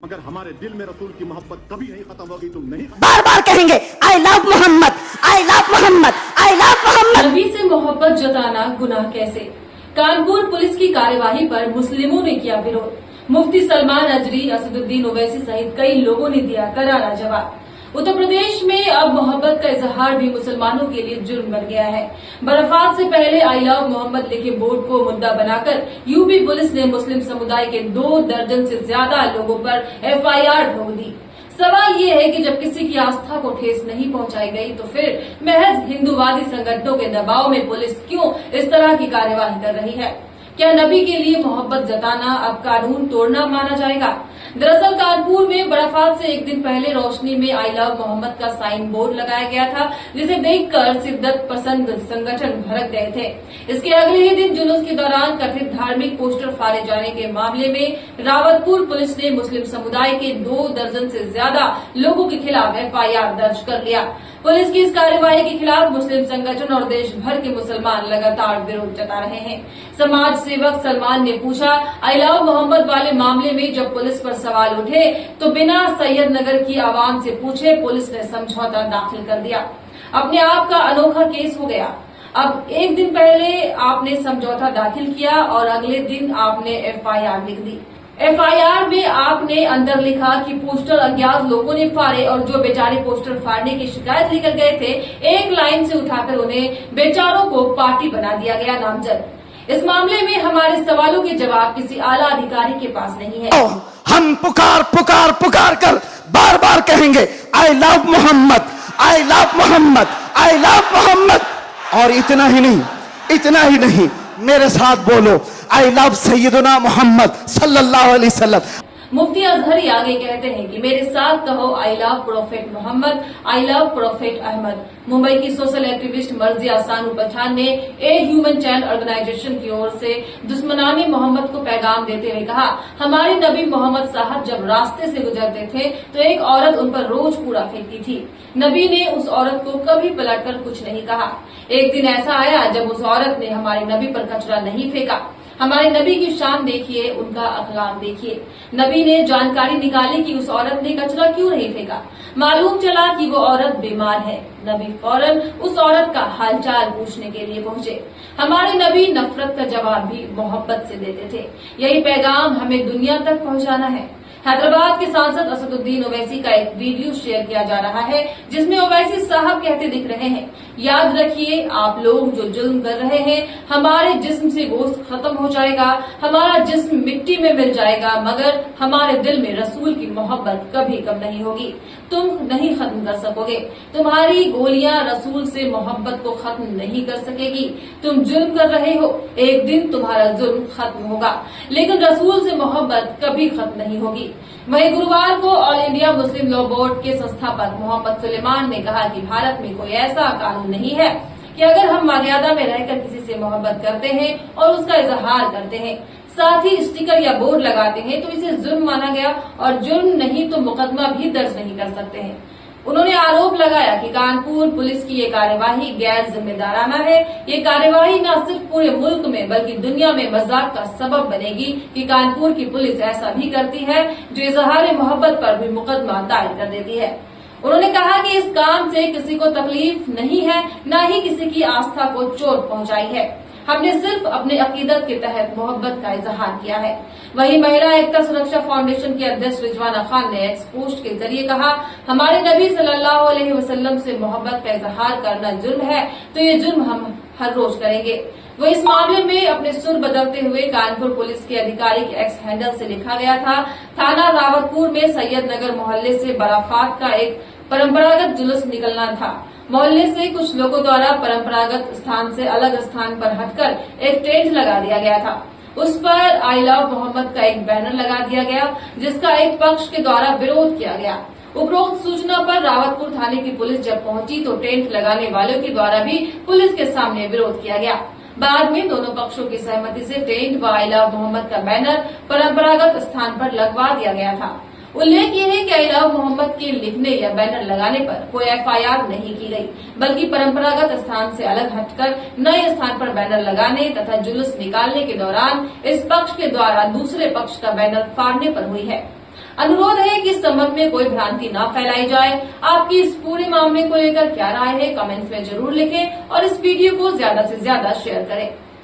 मगर हमारे दिल में रसूल की मोहब्बत कभी नहीं खत्म होगी। तुम नहीं बार बार कहेंगे I love Mohammad, I love Mohammad, I love Mohammad. नबी से मोहब्बत जताना गुनाह कैसे? कानपुर पुलिस की कार्यवाही पर मुस्लिमों ने किया विरोध। मुफ्ती सलमान अजरी, असदुद्दीन ओवैसी सहित कई लोगों ने दिया करारा जवाब। उत्तर प्रदेश में अब मोहब्बत का इजहार भी मुसलमानों के लिए जुर्म बन गया है। बराफात से पहले आई लव मोहम्मद लिखे बोर्ड को मुद्दा बनाकर यूपी पुलिस ने मुस्लिम समुदाय के 2 दर्जन से ज्यादा लोगों पर एफआईआर ठोक दी। सवाल ये है कि जब किसी की आस्था को ठेस नहीं पहुंचाई गई तो फिर महज हिंदूवादी संगठनों के दबाव में पुलिस क्यों इस तरह की कार्यवाही कर रही है? क्या नबी के लिए मोहब्बत जताना अब कानून तोड़ना माना जाएगा? दरअसल कानपुर में बराफात से एक दिन पहले रोशनी में आई लव मोहम्मद का साइन बोर्ड लगाया गया था, जिसे देखकर शिद्दत पसंद संगठन भड़क गए थे। इसके अगले ही दिन जुलूस के दौरान कथित धार्मिक पोस्टर फाड़े जाने के मामले में रावतपुर पुलिस ने मुस्लिम समुदाय के 2 दर्जन से ज्यादा लोगों के खिलाफ एफआईआर दर्ज कर लिया। पुलिस की इस कार्यवाही के खिलाफ मुस्लिम संगठन और देश भर के मुसलमान लगातार विरोध जता रहे हैं। समाज सेवक सलमान ने पूछा, आई लव मोहम्मद वाले मामले में जब पुलिस पर सवाल उठे तो बिना सैयद नगर की आवाम से पूछे पुलिस ने समझौता दाखिल कर दिया। अपने आप का अनोखा केस हो गया। अब एक दिन पहले आपने समझौता दाखिल किया और अगले दिन आपने एफआईआर लिख दी। एफआईआर में आपने अंदर लिखा कि पोस्टर अज्ञात लोगों ने फाड़े और जो बेचारे पोस्टर फाड़ने की शिकायत लेकर गए थे, एक लाइन से उठाकर उन्हें बेचारों को पार्टी बना दिया गया नामजद। इस मामले में हमारे सवालों के जवाब किसी आला अधिकारी के पास नहीं है। हम पुकार पुकार पुकार कर बार बार कहेंगे I love Mohammad, I love Mohammad, I love Mohammad. और इतना ही नहीं, मेरे साथ बोलो आई लव सैयदना मोहम्मद सल्लल्लाहु अलैहि वसल्लम। मुफ्ती अजहरी आगे कहते हैं कि मेरे साथ कहो I love prophet Mohammad, I love prophet Ahmad. Mumbai की सोशल एक्टिविस्ट मर्जिया सानू पठान ने ए ह्यूमन चाइल्ड ऑर्गेनाइजेशन की ओर से दुश्मनाने मोहम्मद को पैगाम देते हुए कहा, हमारे नबी मोहम्मद साहब जब रास्ते से गुजरते थे तो एक औरत उन पर रोज कूड़ा फेंकती थी। नबी ने उस औरत को कभी पलटकर कुछ नहीं कहा। एक दिन ऐसा आया जब उस औरत ने हमारे नबी पर कचरा नहीं फेंका। हमारे नबी की शान देखिए, उनका अखलाक देखिए। नबी ने जानकारी निकाली कि उस औरत ने कचरा क्यों नहीं फेंका। मालूम चला कि वो औरत बीमार है। नबी फौरन उस औरत का हालचाल पूछने के लिए पहुंचे। हमारे नबी नफरत का जवाब भी मोहब्बत से देते थे। यही पैगाम हमें दुनिया तक पहुंचाना है। हैदराबाद के सांसद असदुद्दीन ओवैसी का एक वीडियो शेयर किया जा रहा है, जिसमें ओवैसी साहब कहते दिख रहे हैं, याद रखिए आप लोग जो जुल्म कर रहे हैं, हमारे जिस्म से गोश्त खत्म हो जाएगा, हमारा जिस्म मिट्टी में मिल जाएगा, मगर हमारे दिल में रसूल की मोहब्बत कभी कम नहीं होगी। तुम नहीं खत्म कर सकोगे। तुम्हारी गोलियां रसूल से मोहब्बत को खत्म नहीं कर सकेगी। तुम जुल्म कर रहे हो, एक दिन तुम्हारा जुल्म खत्म होगा, लेकिन रसूल से मोहब्बत कभी खत्म नहीं होगी। वहीं गुरुवार को all India Muslim law board के संस्थापक मोहम्मद सुलेमान ने कहा कि भारत में कोई ऐसा कानून नहीं है कि अगर हम मर्यादा में रहकर किसी से मोहब्बत करते हैं और उसका इजहार करते हैं, साथ ही स्टिकर या बोर्ड लगाते हैं तो इसे जुर्म माना गया और जुर्म नहीं तो मुकदमा भी दर्ज नहीं कर सकते हैं। उन्होंने आरोप लगाया कि कानपुर पुलिस की ये कार्यवाही गैर जिम्मेदाराना है। ये कार्यवाही न सिर्फ पूरे मुल्क में बल्कि दुनिया में मजाक का सबब बनेगी कि कानपुर की पुलिस ऐसा भी करती है जो इजहार मोहब्बत पर भी मुकदमा दायर कर देती है। उन्होंने कहा कि इस काम से किसी को तकलीफ नहीं है, न ही किसी की आस्था को चोट पहुंचाई है। हमने सिर्फ अपने अकीदत के तहत मोहब्बत का इजहार किया है। वहीं महिला एकता सुरक्षा फाउंडेशन के अध्यक्ष रिजवाना खान ने एक्स पोस्ट के जरिए कहा, हमारे नबी सल्लल्लाहु अलैहि वसल्लम से मोहब्बत का इजहार करना जुर्म है तो ये जुर्म हम हर रोज करेंगे। वो इस मामले में अपने सुर बदलते हुए कानपुर पुलिस के आधिकारिक एक्स हैंडल से लिखा गया था, थाना रावतपुर में सैयद नगर मोहल्ले से बराफात का एक परंपरागत जुलूस निकलना था। मोहल्ले से कुछ लोगों द्वारा परंपरागत स्थान से अलग स्थान पर हटकर एक टेंट लगा दिया गया था। उस पर आई लव मोहम्मद का एक बैनर लगा दिया गया, जिसका एक पक्ष के द्वारा विरोध किया गया। उपरोक्त सूचना पर रावतपुर थाने की पुलिस जब पहुंची तो टेंट लगाने वालों के द्वारा भी पुलिस के सामने विरोध किया गया। बाद में दोनों पक्षों की सहमति से टेंट व आई लव मोहम्मद का बैनर परंपरागत स्थान पर लगवा दिया गया था। उल्लेख ये है कि आई लव मोहम्मद के लिखने या बैनर लगाने पर कोई एफआईआर नहीं की गई, बल्कि परंपरागत स्थान से अलग हटकर नए स्थान पर बैनर लगाने तथा जुलूस निकालने के दौरान इस पक्ष के द्वारा दूसरे पक्ष का बैनर फाड़ने पर हुई है। अनुरोध है कि इस संबंध में कोई भ्रांति न फैलाई जाए। आपकी इस पूरे मामले को लेकर क्या राय है, कमेंट्स में जरूर लिखें और इस वीडियो को ज्यादा से ज्यादा शेयर करें।